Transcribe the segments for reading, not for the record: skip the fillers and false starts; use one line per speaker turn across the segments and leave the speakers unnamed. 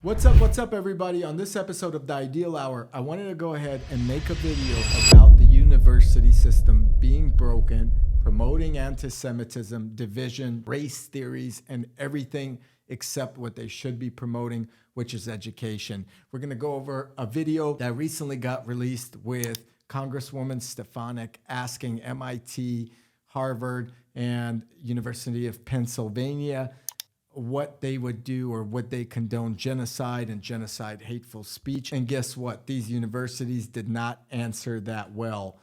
What's up, everybody? On this episode of The Ideal Hour, I wanted to go ahead and make a video about the university system being broken, promoting anti-Semitism, division, race theories, and everything except what they should be promoting, which is education. We're going to go over a video that recently got released with Congresswoman Stefanik asking MIT, Harvard, and University of Pennsylvania what they would do or would they condone genocide and genocide hateful speech. And guess what? These universities did not answer that well.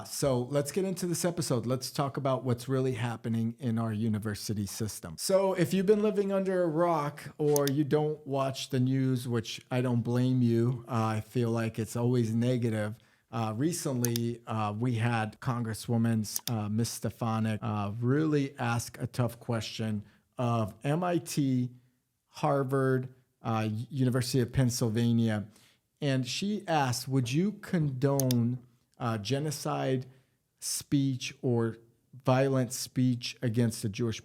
So let's get into this episode. Let's talk about what's really happening in our university system. So if you've been living under a rock or you don't watch the news, which I don't blame you, I feel like it's always negative. Recently, we had Congresswoman Ms. Stefanik really ask a tough question of MIT, Harvard, University of Pennsylvania. And she asked, would you condone genocide speech or violent speech against the Jewish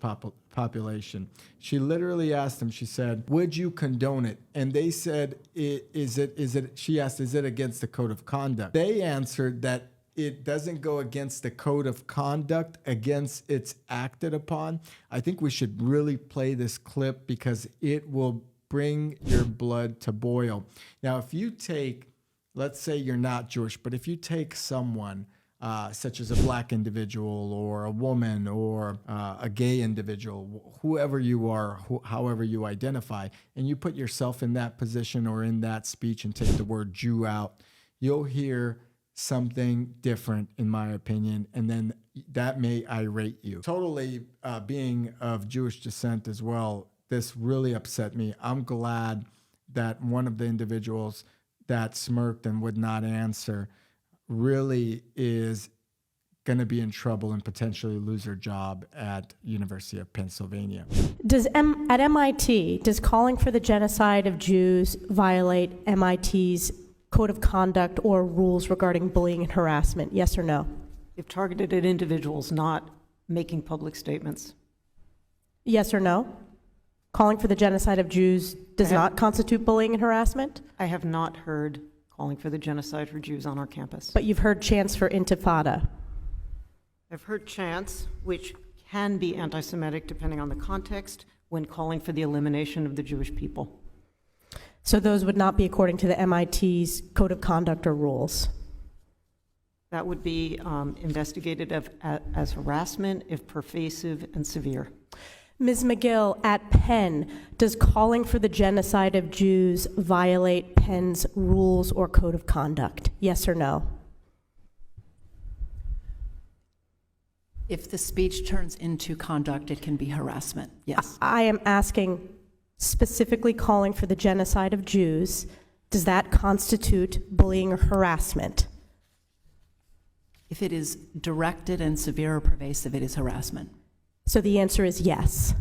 population? She literally asked them, she said, would you condone it? And they said, she asked, is it against the code of conduct? They answered that it doesn't go against the code of conduct, against it's acted upon. I think we should really play this clip because it will bring your blood to boil. Now, if you take, let's say you're not Jewish, but if you take someone such as a black individual or a woman or a gay individual, whoever you are, however you identify, and you put yourself in that position or in that speech and take the word Jew out, you'll hear something different, in my opinion, and then that may irate you. Totally being of Jewish descent as well, this really upset me. I'm glad that one of the individuals that smirked and would not answer really is going to be in trouble and potentially lose her job at University of Pennsylvania.
At MIT, does calling for the genocide of Jews violate MIT's code of conduct or rules regarding bullying and harassment? Yes or no?
If targeted at individuals, not making public statements.
Yes or no? Calling for the genocide of Jews does not constitute bullying and harassment?
I have not heard calling for the genocide for Jews on our campus.
But you've heard chants for intifada.
I've heard chants, which can be anti-Semitic depending on the context, when calling for the elimination of the Jewish people.
So those would not be according to the MIT's code of conduct or rules?
That would be investigated as harassment if pervasive and severe.
Ms. Magill, at Penn, does calling for the genocide of Jews violate Penn's rules or code of conduct? Yes or no?
If the speech turns into conduct, it can be harassment, yes.
I am asking, specifically calling for the genocide of Jews, does that constitute bullying or harassment?
If it is directed and severe or pervasive, it is harassment.
So the answer is yes.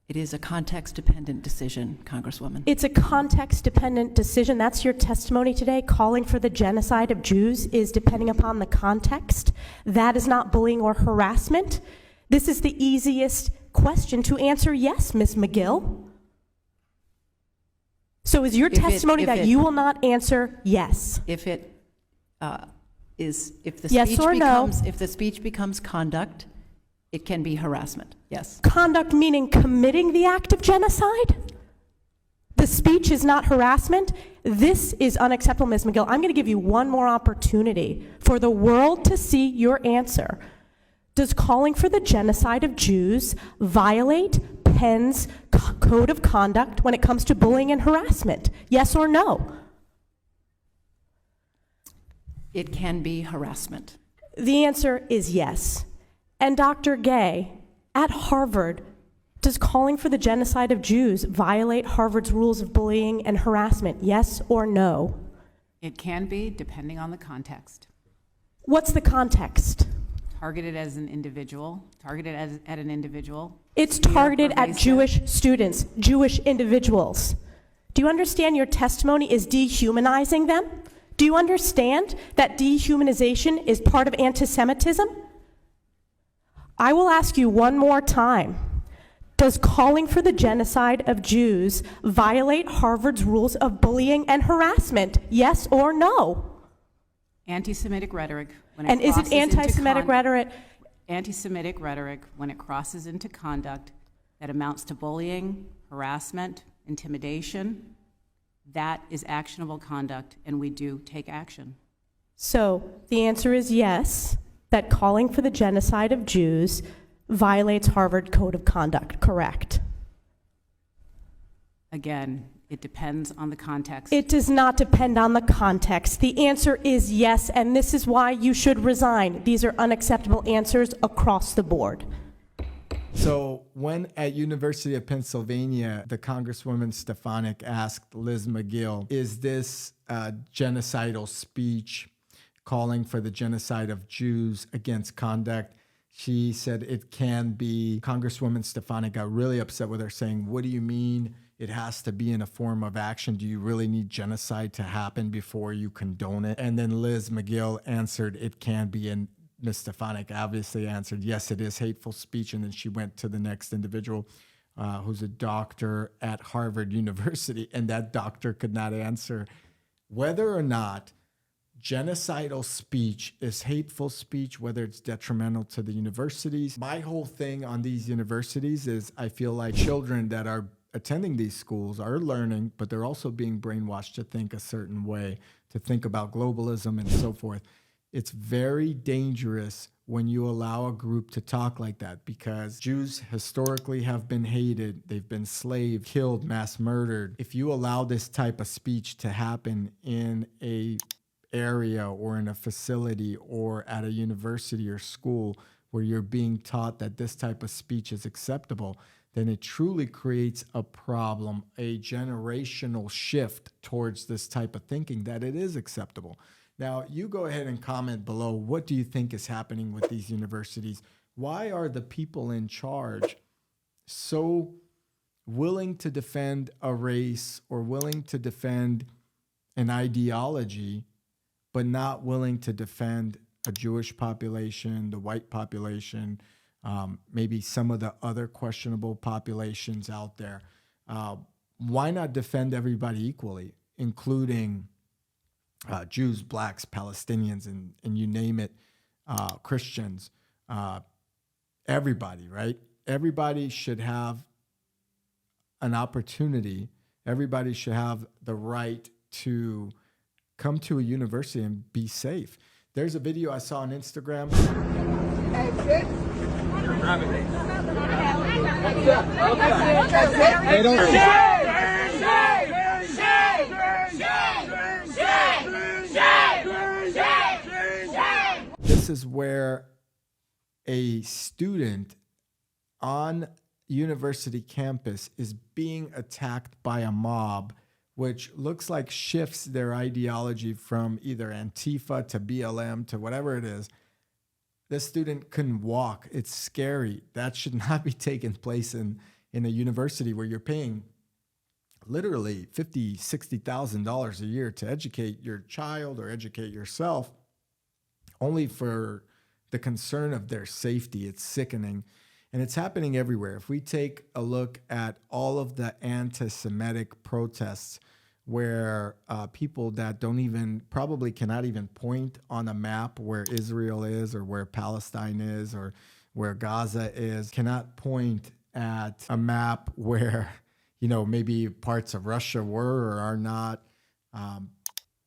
It is a context-dependent decision, Congresswoman.
It's a context-dependent decision. That's your testimony today. Calling for the genocide of Jews is depending upon the context. That is not bullying or harassment. This is the easiest question to answer yes, Ms. Magill. So is your testimony that you will not answer yes?
If it if the
yes
speech
or
becomes
no?
if the speech becomes conduct, it can be harassment. Yes.
Conduct meaning committing the act of genocide? The speech is not harassment? This is unacceptable, Ms. Magill. I'm going to give you one more opportunity for the world to see your answer. Does calling for the genocide of Jews violate Penn's code of conduct when it comes to bullying and harassment? Yes or no?
It can be harassment.
The answer is yes. And Dr. Gay, at Harvard, does calling for the genocide of Jews violate Harvard's rules of bullying and harassment? Yes or no?
It can be, depending on the context.
What's the context?
Targeted as an individual, at an individual.
It's targeted at Jewish students, Jewish individuals. Do you understand your testimony is dehumanizing them? Do you understand that dehumanization is part of anti-Semitism? I will ask you one more time. Does calling for the genocide of Jews violate Harvard's rules of bullying and harassment? Yes or no?
Anti-Semitic rhetoric, when it
And is it
crosses into
anti-Semitic rhetoric?
Anti-Semitic rhetoric, when it crosses into conduct that amounts to bullying, harassment, intimidation, that is actionable conduct, and we do take action.
So the answer is yes, that calling for the genocide of Jews violates Harvard Code of Conduct, correct?
Again, it depends on the context.
It does not depend on the context. The answer is yes, and this is why you should resign. These are unacceptable answers across the board.
So when at University of Pennsylvania, the Congresswoman Stefanik asked Liz Magill, is this genocidal speech calling for the genocide of Jews against conduct? She said it can be. Congresswoman Stefanik got really upset with her, saying, what do you mean it has to be in a form of action? Do you really need genocide to happen before you condone it? And then Liz Magill answered, it can be. And Ms. Stefanik obviously answered, yes, it is hateful speech. And then she went to the next individual, who's a doctor at Harvard University, and that doctor could not answer whether or not genocidal speech is hateful speech, whether it's detrimental to the universities. My whole thing on these universities is I feel like children that are attending these schools are learning, but they're also being brainwashed to think a certain way, to think about globalism and so forth. It's very dangerous when you allow a group to talk like that, because Jews historically have been hated. They've been enslaved, killed, mass murdered. If you allow this type of speech to happen in a area or in a facility or at a university or school where you're being taught that this type of speech is acceptable, then it truly creates a problem, a generational shift towards this type of thinking that it is acceptable. Now, you go ahead and comment below. What do you think is happening with these universities? Why are the people in charge so willing to defend a race or willing to defend an ideology, but not willing to defend a Jewish population, the white population, maybe some of the other questionable populations out there? Why not defend everybody equally, including Jews, blacks, Palestinians, and you name it, Christians, everybody, right? Everybody should have an opportunity. Everybody should have the right to come to a university and be safe. There's a video I saw on Instagram.
They don't.
This is where a student on university campus is being attacked by a mob, which looks like shifts their ideology from either Antifa to BLM to whatever it is. This student couldn't walk. It's scary. That should not be taking place in a university where you're paying literally $50,000, $60,000 a year to educate your child or educate yourself, only for the concern of their safety. It's sickening. And it's happening everywhere. If we take a look at all of the anti-Semitic protests where people that probably cannot even point on a map where Israel is or where Palestine is or where Gaza is, cannot point at a map where, maybe parts of Russia were or are not.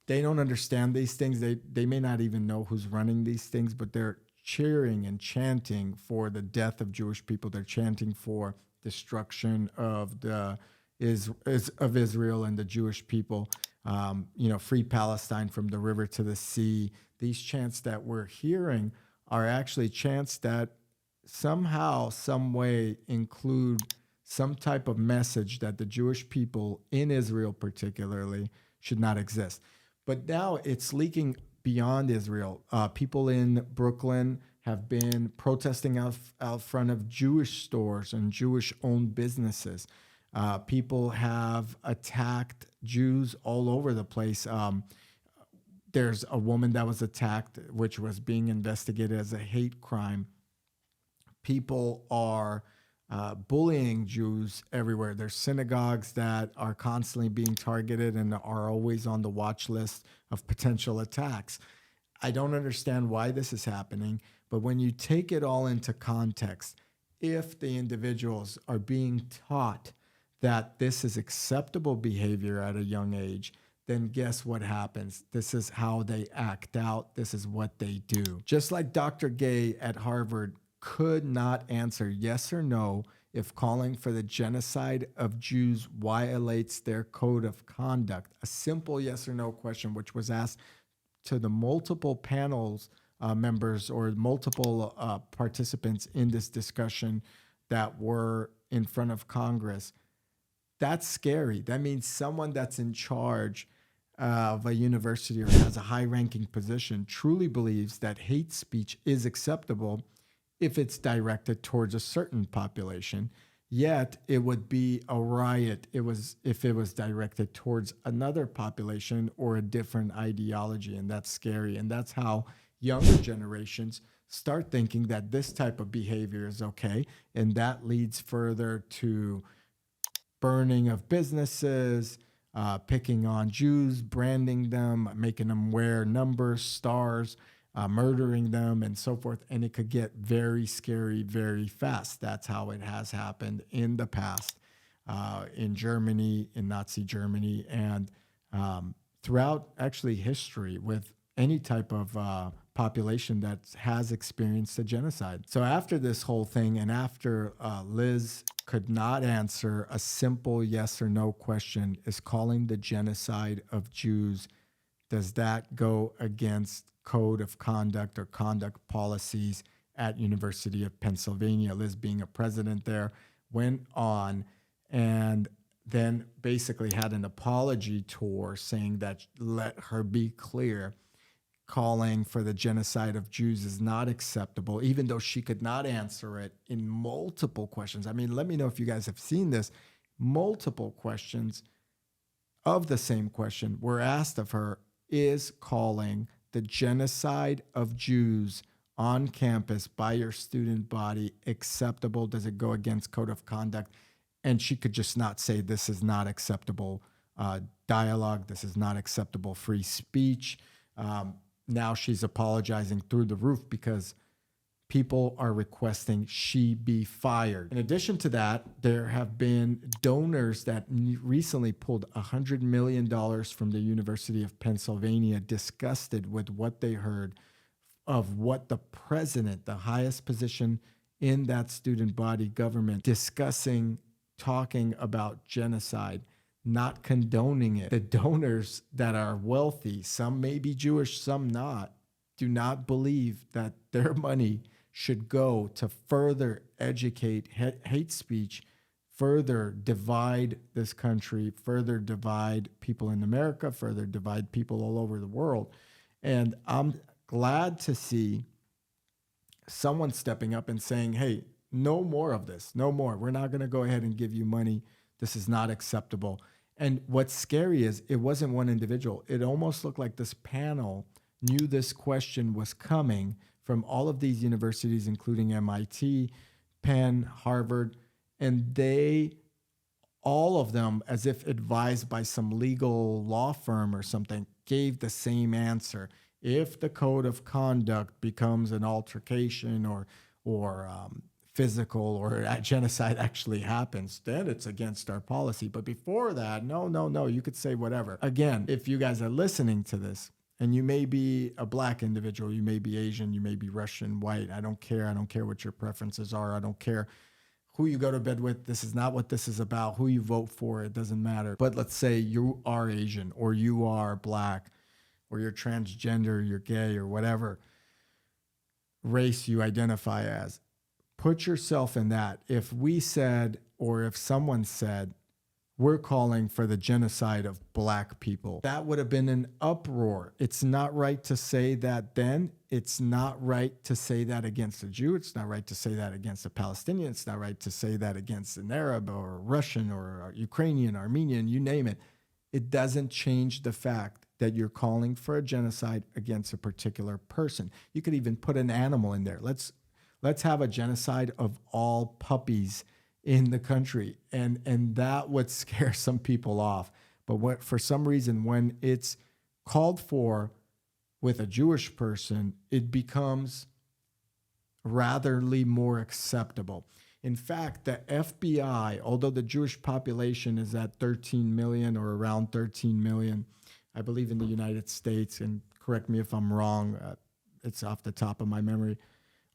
They don't understand these things. They may not even know who's running these things, but they're cheering and chanting for the death of Jewish people. They're chanting for destruction of of Israel and the Jewish people. Free Palestine from the river to the sea. These chants that we're hearing are actually chants that somehow, some way include some type of message that the Jewish people in Israel particularly should not exist. But now it's leaking beyond Israel. People in Brooklyn have been protesting out front of Jewish stores and Jewish-owned businesses. People have attacked Jews all over the place. There's a woman that was attacked, which was being investigated as a hate crime. People are bullying Jews everywhere. There's synagogues that are constantly being targeted and are always on the watch list of potential attacks. I don't understand why this is happening, but when you take it all into context, if the individuals are being taught that this is acceptable behavior at a young age, then guess what happens? This is how they act out. This is what they do. Just like Dr. Gay at Harvard could not answer yes or no if calling for the genocide of Jews violates their code of conduct. A simple yes or no question, which was asked to the multiple panels members or multiple participants in this discussion that were in front of Congress. That's scary. That means someone that's in charge of a university or has a high-ranking position truly believes that hate speech is acceptable if it's directed towards a certain population, yet it would be a riot if it was directed towards another population or a different ideology, and that's scary. And that's how younger generations start thinking that this type of behavior is okay, and that leads further to burning of businesses, picking on Jews, branding them, making them wear numbers, stars, murdering them, and so forth. And it could get very scary very fast. That's how it has happened in the past in Germany, in Nazi Germany, and throughout actually history with any type of population that has experienced a genocide. So after this whole thing, and after Liz could not answer a simple yes or no question, is calling the genocide of Jews, does that go against code of conduct or conduct policies at University of Pennsylvania? Liz, being a president there, went on and then basically had an apology tour saying that, let her be clear, calling for the genocide of Jews is not acceptable, even though she could not answer it in multiple questions. I mean, let me know if you guys have seen this. Multiple questions of the same question were asked of her. Is calling the genocide of Jews on campus by your student body acceptable? Does it go against code of conduct? And she could just not say, this is not acceptable dialogue. This is not acceptable free speech. Now she's apologizing through the roof because people are requesting she be fired. In addition to that, there have been donors that recently pulled $100 million from the University of Pennsylvania, disgusted with what they heard of what the president, the highest position in that student body government, discussing, talking about genocide, not condoning it. The donors that are wealthy, some may be Jewish, some not, do not believe that their money should go to further educate hate speech, further divide this country, further divide people in America, further divide people all over the world. And I'm glad to see someone stepping up and saying, hey, no more of this, no more. We're not going to go ahead and give you money. This is not acceptable. And what's scary is it wasn't one individual. It almost looked like this panel knew this question was coming from all of these universities, including MIT, Penn, Harvard, and they, all of them, as if advised by some legal law firm or something, gave the same answer. If the code of conduct becomes an altercation or physical or a genocide actually happens, then it's against our policy. But before that, no, you could say whatever. Again, if you guys are listening to this, and you may be a black individual, you may be Asian, you may be Russian, white, I don't care. I don't care what your preferences are. I don't care who you go to bed with. This is not what this is about. Who you vote for, it doesn't matter. But let's say you are Asian, or you are black, or you're transgender, you're gay, or whatever race you identify as. Put yourself in that. If we said, or if someone said, we're calling for the genocide of black people, that would have been an uproar. It's not right to say that then. It's not right to say that against a Jew. It's not right to say that against a Palestinian. It's not right to say that against an Arab or a Russian or a Ukrainian, Armenian, you name it. It doesn't change the fact that you're calling for a genocide against a particular person. You could even put an animal in there. Let's have a genocide of all puppies in the country. And that would scare some people off. But for some reason, when it's called for with a Jewish person, it becomes ratherly more acceptable. In fact, the FBI, although the Jewish population is at 13 million or around 13 million, I believe in the United States, and correct me if I'm wrong, it's off the top of my memory.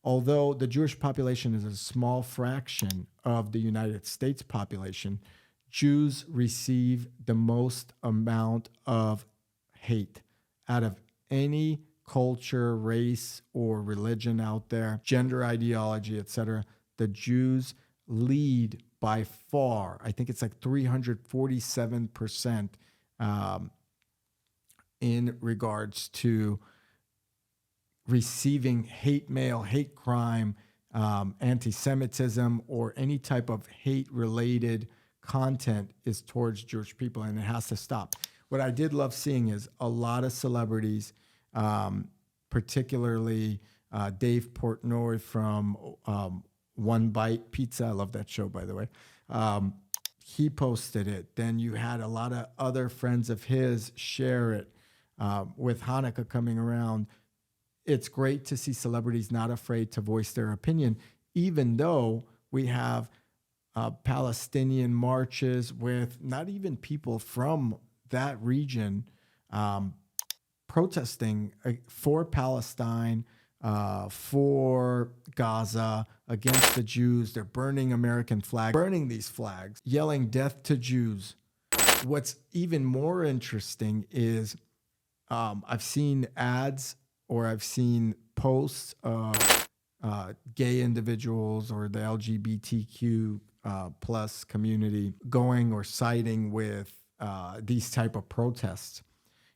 Although the Jewish population is a small fraction of the United States population, Jews receive the most amount of hate out of any culture, race, or religion out there, gender ideology, etc. The Jews lead by far. I think it's like 347% in regards to receiving hate mail, hate crime, anti-Semitism, or any type of hate-related content is towards Jewish people, and it has to stop. What I did love seeing is a lot of celebrities, particularly Dave Portnoy from One Bite Pizza. I love that show, by the way. He posted it. Then you had a lot of other friends of his share it. With Hanukkah coming around, it's great to see celebrities not afraid to voice their opinion, even though we have Palestinian marches with not even people from that region protesting for Palestine, for Gaza, against the Jews. They're burning American flags, burning these flags, yelling death to Jews. What's even more interesting is I've seen ads or I've seen posts of gay individuals or the LGBTQ plus community going or siding with these type of protests.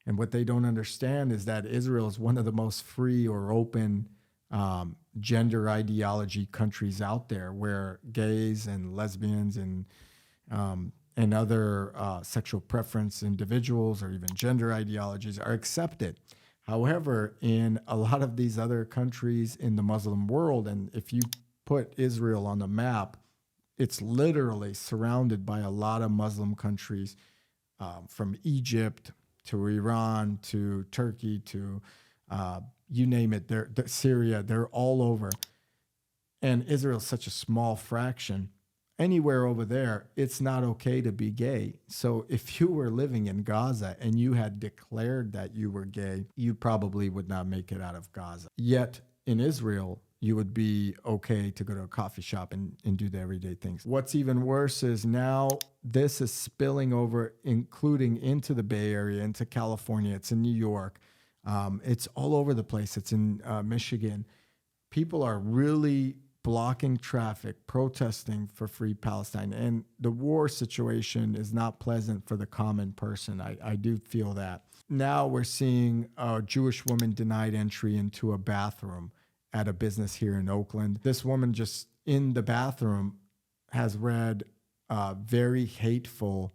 And what they don't understand is that Israel is one of the most free or open gender ideology countries out there, where gays and lesbians and other sexual preference individuals or even gender ideologies are accepted. However, in a lot of these other countries in the Muslim world, and if you put Israel on the map, it's literally surrounded by a lot of Muslim countries, from Egypt to Iran to Turkey to you name it, Syria, they're all over. And Israel's such a small fraction. Anywhere over there, it's not okay to be gay. So if you were living in Gaza and you had declared that you were gay, you probably would not make it out of Gaza. Yet in Israel, you would be okay to go to a coffee shop and do the everyday things. What's even worse is now this is spilling over, including into the Bay Area, into California. It's in New York. It's all over the place. It's in Michigan. People are really blocking traffic, protesting for free Palestine. And the war situation is not pleasant for the common person. I do feel that. Now we're seeing a Jewish woman denied entry into a bathroom at a business here in Oakland. This woman just in the bathroom has read very hateful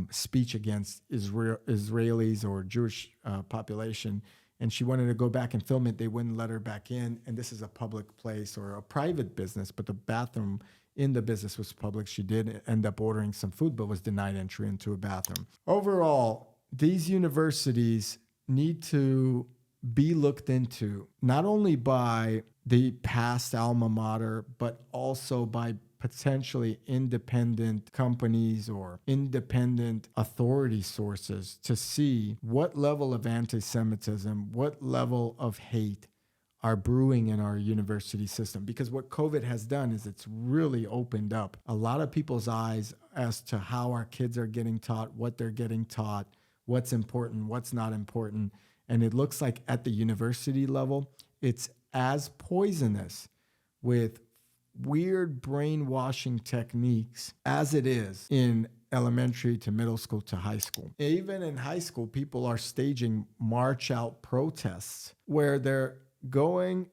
speech against Israelis or Jewish population. And she wanted to go back and film it. They wouldn't let her back in. And this is a public place or a private business, but the bathroom in the business was public. She did end up ordering some food, but was denied entry into a bathroom. Overall, these universities need to be looked into, not only by the past alma mater, but also by potentially independent companies or independent authority sources to see what level of anti-Semitism, what level of hate are brewing in our university system. Because what COVID has done is it's really opened up a lot of people's eyes as to how our kids are getting taught, what they're getting taught, what's important, what's not important. And it looks like at the university level, it's as poisonous with weird brainwashing techniques as it is in elementary to middle school to high school. Even in high school, people are staging march out protests where they're going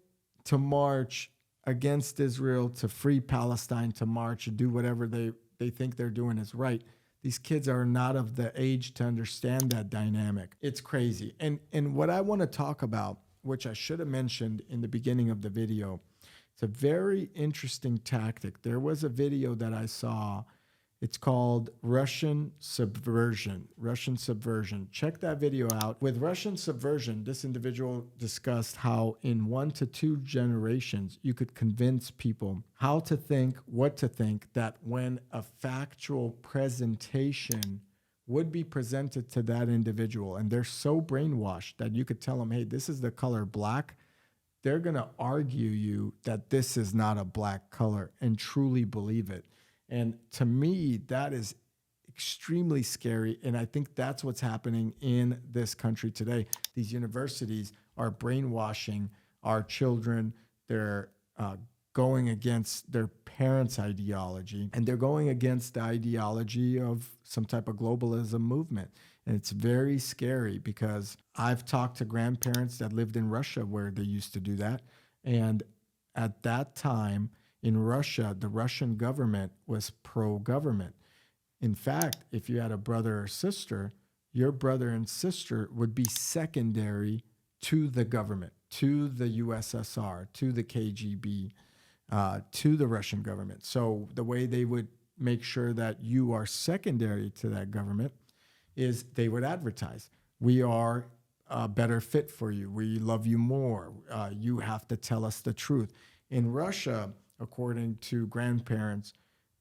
to march against Israel, to free Palestine, to march and do whatever they think they're doing is right. These kids are not of the age to understand that dynamic. It's crazy. And what I want to talk about, which I should have mentioned in the beginning of the video, It's a very interesting tactic. There was a video that I saw. It's called Russian Subversion. Russian Subversion. Check that video out. With Russian Subversion, this individual discussed how in 1 to 2 generations, you could convince people how to think, what to think, that when a factual presentation would be presented to that individual, and they're so brainwashed that you could tell them, hey, this is the color black, they're going to argue you that this is not a black color and truly believe it. And to me, that is extremely scary. And I think that's what's happening in this country today. These universities are brainwashing our children. They're going against their parents' ideology, and they're going against the ideology of some type of globalism movement. And it's very scary because I've talked to grandparents that lived in Russia where they used to do that. And at that time, in Russia, the Russian government was pro-government. In fact, if you had a brother or sister, your brother and sister would be secondary to the government, to the USSR, to the KGB, to the Russian government. So the way they would make sure that you are secondary to that government is they would advertise, we are a better fit for you. We love you more. You have to tell us the truth. In Russia, according to grandparents,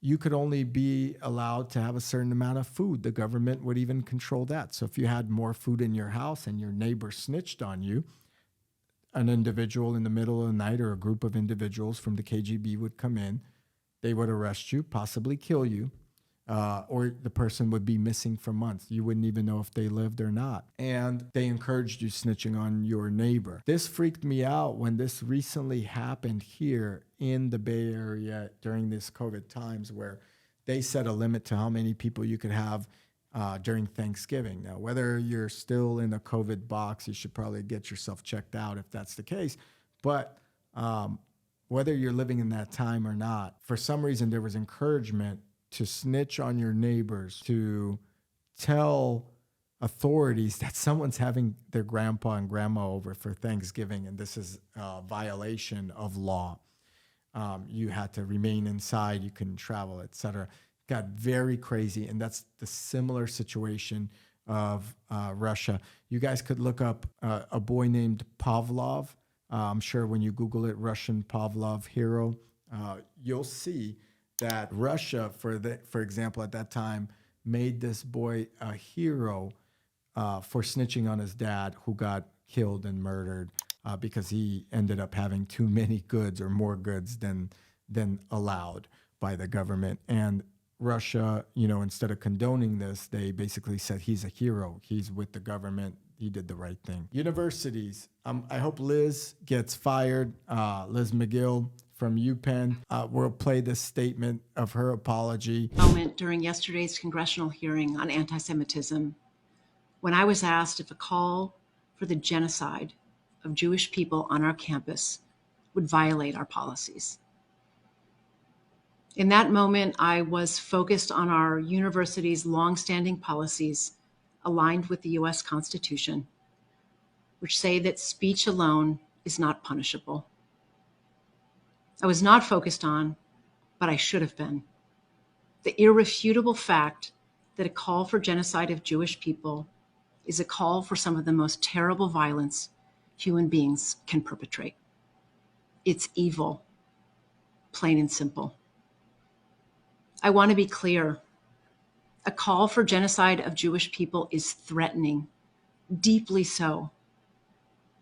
you could only be allowed to have a certain amount of food. The government would even control that. So if you had more food in your house and your neighbor snitched on you, an individual in the middle of the night or a group of individuals from the KGB would come in. They would arrest you, possibly kill you, or the person would be missing for months. You wouldn't even know if they lived or not. And they encouraged you snitching on your neighbor. This freaked me out when this recently happened here in the Bay Area during this COVID times, where they set a limit to how many people you could have during Thanksgiving. Now, whether you're still in a COVID box, you should probably get yourself checked out if that's the case. But whether you're living in that time or not, for some reason there was encouragement to snitch on your neighbors, to tell authorities that someone's having their grandpa and grandma over for Thanksgiving, and this is a violation of law. You had to remain inside, you couldn't travel, etc. Got very crazy, and that's the similar situation of Russia. You guys could look up a boy named Pavlov. I'm sure when you Google it, Russian Pavlov hero, you'll see that Russia, for example, at that time, made this boy a hero for snitching on his dad, who got killed and murdered because he ended up having too many goods or more goods than allowed by the government. And Russia, instead of condoning this, they basically said he's a hero. He's with the government. He did the right thing. Universities. I hope Liz gets fired. Liz Magill from UPenn. We'll play this statement of her apology.
Moment during yesterday's congressional hearing on anti-Semitism, when I was asked if a call for the genocide of Jewish people on our campus would violate our policies. In that moment, I was focused on our university's longstanding policies aligned with the U.S. Constitution, which say that speech alone is not punishable. I was not focused on, but I should have been, the irrefutable fact that a call for genocide of Jewish people is a call for some of the most terrible violence human beings can perpetrate. It's evil, plain and simple. I want to be clear. A call for genocide of Jewish people is threatening, deeply so.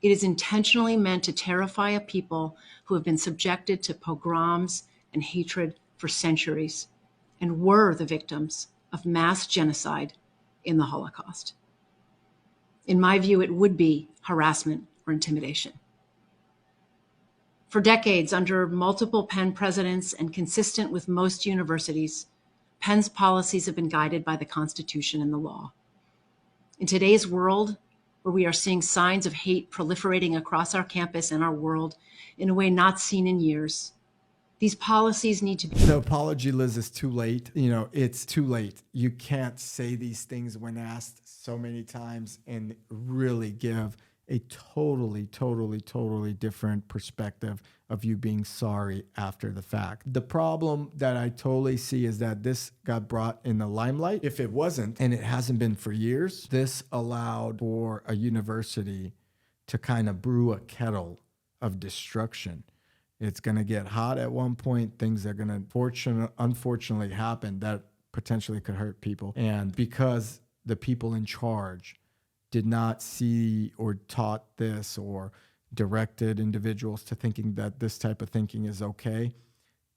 It is intentionally meant to terrify a people who have been subjected to pogroms and hatred for centuries and were the victims of mass genocide in the Holocaust. In my view, it would be harassment or intimidation. For decades, under multiple Penn presidents and consistent with most universities, Penn's policies have been guided by the Constitution and the law. In today's world, where we are seeing signs of hate proliferating across our campus and our world in a way not seen in years, these policies need to be...
The apology, Liz, is too late. It's too late. You can't say these things when asked so many times and really give a totally, totally, totally different perspective of you being sorry after the fact. The problem that I totally see is that this got brought in the limelight. If it wasn't, and it hasn't been for years, this allowed for a university to kind of brew a kettle of destruction. It's going to get hot at one point. Things are going to unfortunately happen that potentially could hurt people. And because the people in charge did not see or taught this or directed individuals to thinking that this type of thinking is okay,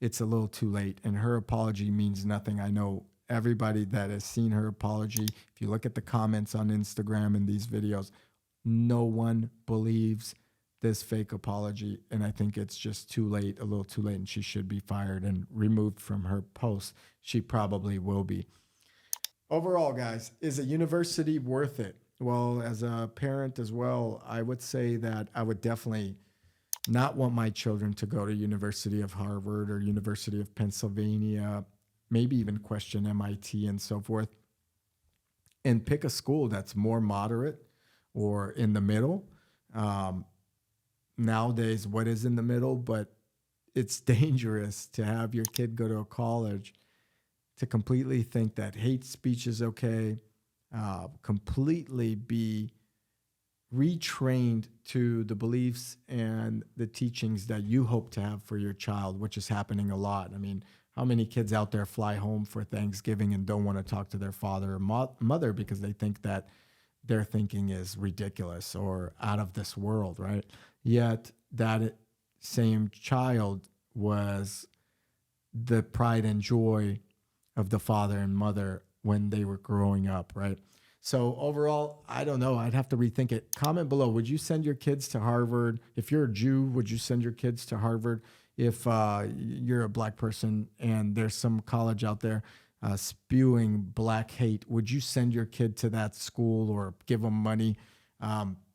it's a little too late. And her apology means nothing. I know everybody that has seen her apology, if you look at the comments on Instagram and these videos, no one believes this fake apology. And I think it's just too late, a little too late, and she should be fired and removed from her post. She probably will be. Overall, guys, is a university worth it? Well, as a parent as well, I would say that I would definitely not want my children to go to University of Harvard or University of Pennsylvania, maybe even question MIT and so forth, and pick a school that's more moderate or in the middle. Nowadays, what is in the middle? But it's dangerous to have your kid go to a college to completely think that hate speech is okay, completely be retrained to the beliefs and the teachings that you hope to have for your child, which is happening a lot. I mean, how many kids out there fly home for Thanksgiving and don't want to talk to their father or mother because they think that their thinking is ridiculous or out of this world, right? Yet that same child was the pride and joy of the father and mother when they were growing up, right? So overall, I don't know. I'd have to rethink it. Comment below. Would you send your kids to Harvard? If you're a Jew, would you send your kids to Harvard? If you're a black person and there's some college out there spewing black hate, would you send your kid to that school or give them money?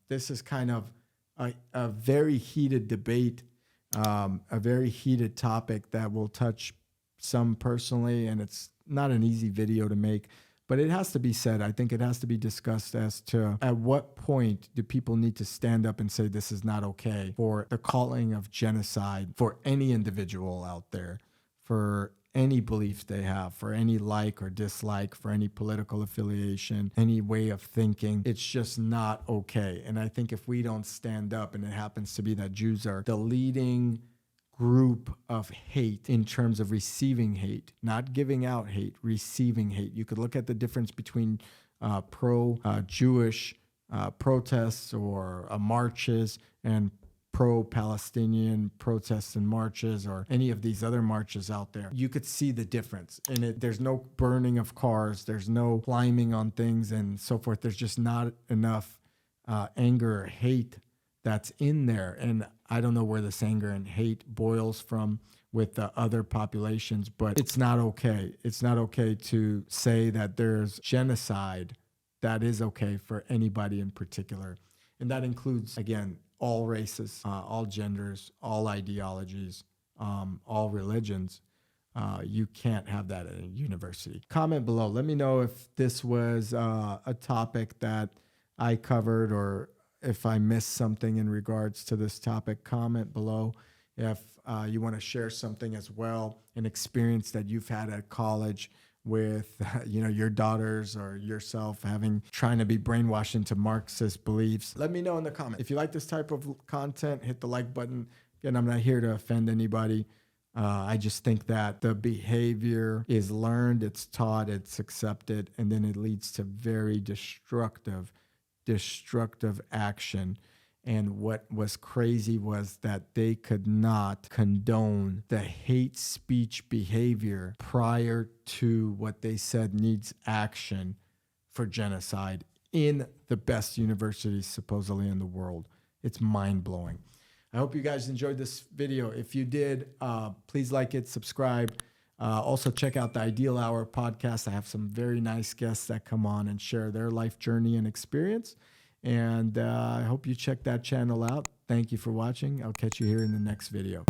This is kind of a very heated debate, a very heated topic that will touch some personally, and it's not an easy video to make, but it has to be said. I think it has to be discussed as to at what point do people need to stand up and say this is not okay for the calling of genocide for any individual out there, for any belief they have, for any like or dislike, for any political affiliation, any way of thinking. It's just not okay. And I think if we don't stand up, and it happens to be that Jews are the leading group of hate in terms of receiving hate, not giving out hate, receiving hate. You could look at the difference between pro-Jewish protests or marches and pro-Palestinian protests and marches or any of these other marches out there. You could see the difference in it. There's no burning of cars. There's no climbing on things and so forth. There's just not enough anger or hate that's in there. And I don't know where this anger and hate boils from with the other populations, but it's not okay. It's not okay to say that there's genocide that is okay for anybody in particular. And that includes, again, all races, all genders, all ideologies, all religions. You can't have that at a university. Comment below. Let me know if this was a topic that I covered or if I missed something in regards to this topic. Comment below. If you want to share something as well, an experience that you've had at college with your daughters or yourself trying to be brainwashed into Marxist beliefs, let me know in the comments. If you like this type of content, hit the like button. Again, I'm not here to offend anybody. I just think that the behavior is learned, it's taught, it's accepted, and then it leads to very destructive action. And what was crazy was that they could not condone the hate speech behavior prior to what they said needs action for genocide in the best universities supposedly in the world. It's mind-blowing. I hope you guys enjoyed this video. If you did, please like it, subscribe. Also check out the Ideal Hour podcast. I have some very nice guests that come on and share their life journey and experience. And I hope you check that channel out. Thank you for watching. I'll catch you here in the next video.